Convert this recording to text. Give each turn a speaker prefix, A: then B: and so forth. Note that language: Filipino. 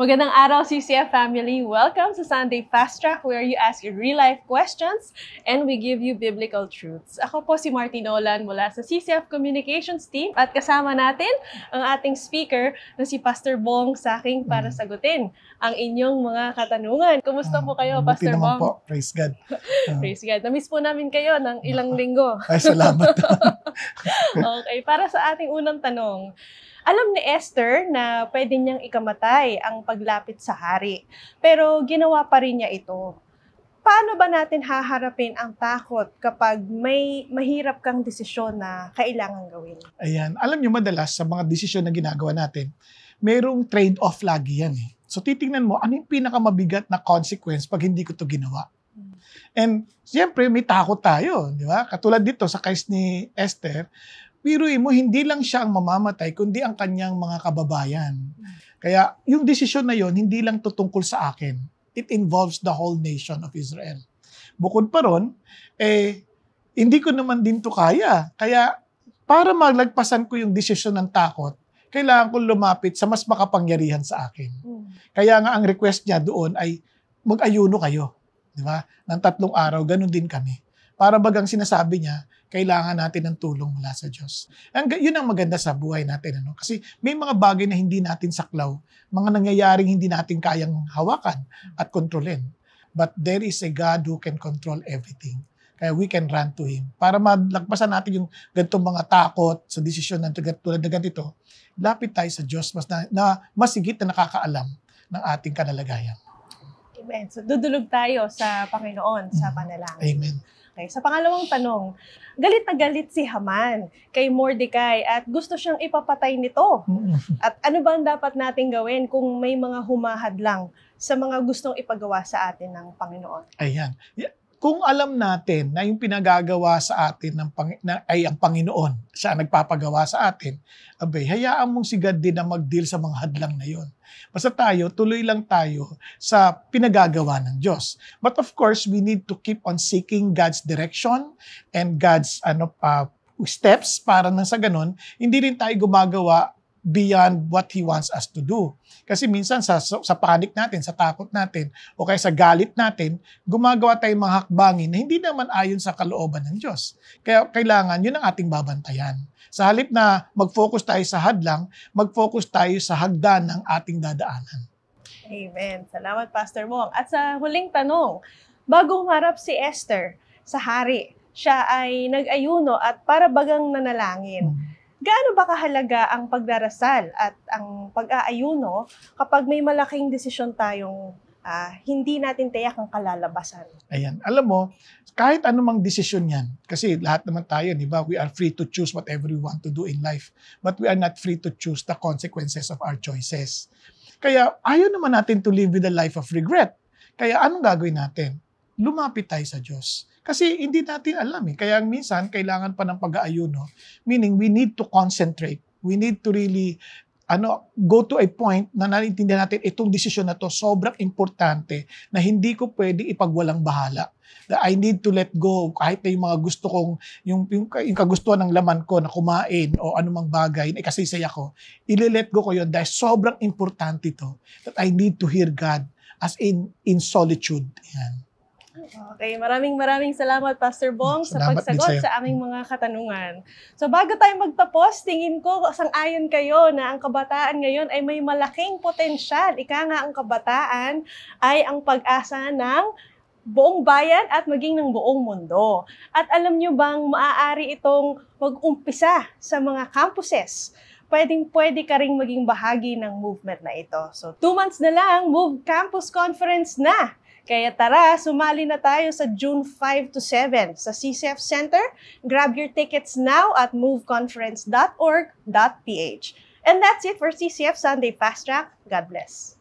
A: Magandang araw, CCF family. Welcome sa Sunday Fast Track where you ask your real-life questions and we give you biblical truths. Ako po si Marty Nolan mula sa CCF Communications Team at kasama natin ang ating speaker na si Pastor Bong Saking para sagutin ang inyong mga katanungan. Kumusta po kayo, Pastor Bong?
B: Po. Praise God.
A: Praise God. Na-miss po namin kayo ng ilang linggo.
B: Ay, salamat.
A: Okay, para sa ating unang tanong, alam ni Esther na pwede niyang ikamatay ang paglapit sa hari, pero ginawa pa rin niya ito. Paano ba natin haharapin ang takot kapag may mahirap kang desisyon na kailangan gawin?
B: Ayan. Alam niyo, madalas sa mga desisyon na ginagawa natin, mayroong trade-off lagi yan eh. So titingnan mo, ano yung pinakamabigat na consequence pag hindi ko to ginawa? And siyempre, may takot tayo, di ba? Katulad dito sa case ni Esther, biruin mo, hindi lang siya ang mamamatay, kundi ang kanyang mga kababayan. Kaya yung desisyon na yon hindi lang tutungkol sa akin. It involves the whole nation of Israel. Bukod pa ron, hindi ko naman din to kaya. Kaya para maglagpasan ko yung desisyon ng takot, kailangan ko lumapit sa mas makapangyarihan sa akin. Kaya nga ang request niya doon ay mag-ayuno kayo. Di ba? Ng 3 araw, ganun din kami. Para bagang sinasabi niya, kailangan natin ng tulong mula sa Diyos. Yun ang maganda sa buhay natin. Ano? Kasi may mga bagay na hindi natin saklaw, mga nangyayaring hindi natin kayang hawakan at kontrolin. But there is a God who can control everything. Kaya we can run to Him. Para malagpasan natin yung ganitong mga takot sa desisyon na tulad na ganito, lapit tayo sa Diyos na mas higit na nakakaalam ng ating kanalagayan.
A: Amen. So dudulog tayo sa Panginoon sa panalangin.
B: Amen.
A: Okay, sa pangalawang tanong, galit na galit si Haman kay Mordecai at gusto siyang ipapatay nito. At ano ba ang dapat nating gawin kung may mga humahadlang sa mga gustong ipagawa sa atin ng Panginoon?
B: Ayan. Kung alam natin na yung pinagagawa sa atin ay ang Panginoon, siya ang nagpapagawa sa atin, hayaan mong si God din na mag-deal sa mga hadlang na yon. Basta tayo, tuloy lang tayo sa pinagagawa ng Diyos. But of course, we need to keep on seeking God's direction and God's steps para nang sa ganun, hindi rin tayo gumagawa beyond what He wants us to do. Kasi minsan sa panic natin, sa takot natin, o kaya sa galit natin, gumagawa tayong mga hakbangin na hindi naman ayon sa kalooban ng Diyos. Kaya kailangan, yun ang ating babantayan. Sa halip na mag-focus tayo sa hadlang, mag-focus tayo sa hagdan ng ating dadaanan.
A: Amen. Salamat, Pastor Bong. At sa huling tanong, bago humarap si Esther sa hari, siya ay nag-ayuno at para bagang nanalangin. Gaano ba kahalaga ang pagdarasal at ang pag-aayuno kapag may malaking desisyon tayong hindi natin tiyak ang kalalabasan?
B: Ayan. Alam mo, kahit anumang desisyon yan, kasi lahat naman tayo, di ba, we are free to choose whatever we want to do in life, but we are not free to choose the consequences of our choices. Kaya ayaw naman natin to live with a life of regret. Kaya anong gagawin natin? Lumapit tayo sa Diyos. Kasi hindi natin alam eh. Kaya minsan, kailangan pa ng pag-aayuno. Meaning, we need to concentrate. We need to really go to a point na naiintindihan natin itong desisyon na to sobrang importante na hindi ko pwede ipagwalang bahala. That I need to let go kahit na yung mga gusto kong, yung kagustuhan ng laman ko na kumain o anumang bagay na ikasisaya ko, ile-let go ko yun dahil sobrang importante to that I need to hear God as in solitude. Yan.
A: Okay, maraming salamat, Pastor Bong, sa pagsagot sa aming mga katanungan. So bago tayo magtapos, tingin ko sang-ayon kayo na ang kabataan ngayon ay may malaking potensyal. Ika nga, ang kabataan ay ang pag-asa ng buong bayan at maging ng buong mundo. At alam nyo bang maaari itong mag-umpisa sa mga campuses? Pwede ka ring maging bahagi ng movement na ito. So 2 months na lang, Move Campus Conference na! Kaya tara, sumali na tayo sa June 5 to 7 sa CCF Center. Grab your tickets now at moveconference.org.ph. And that's it for CCF Sunday Fast Track. God bless.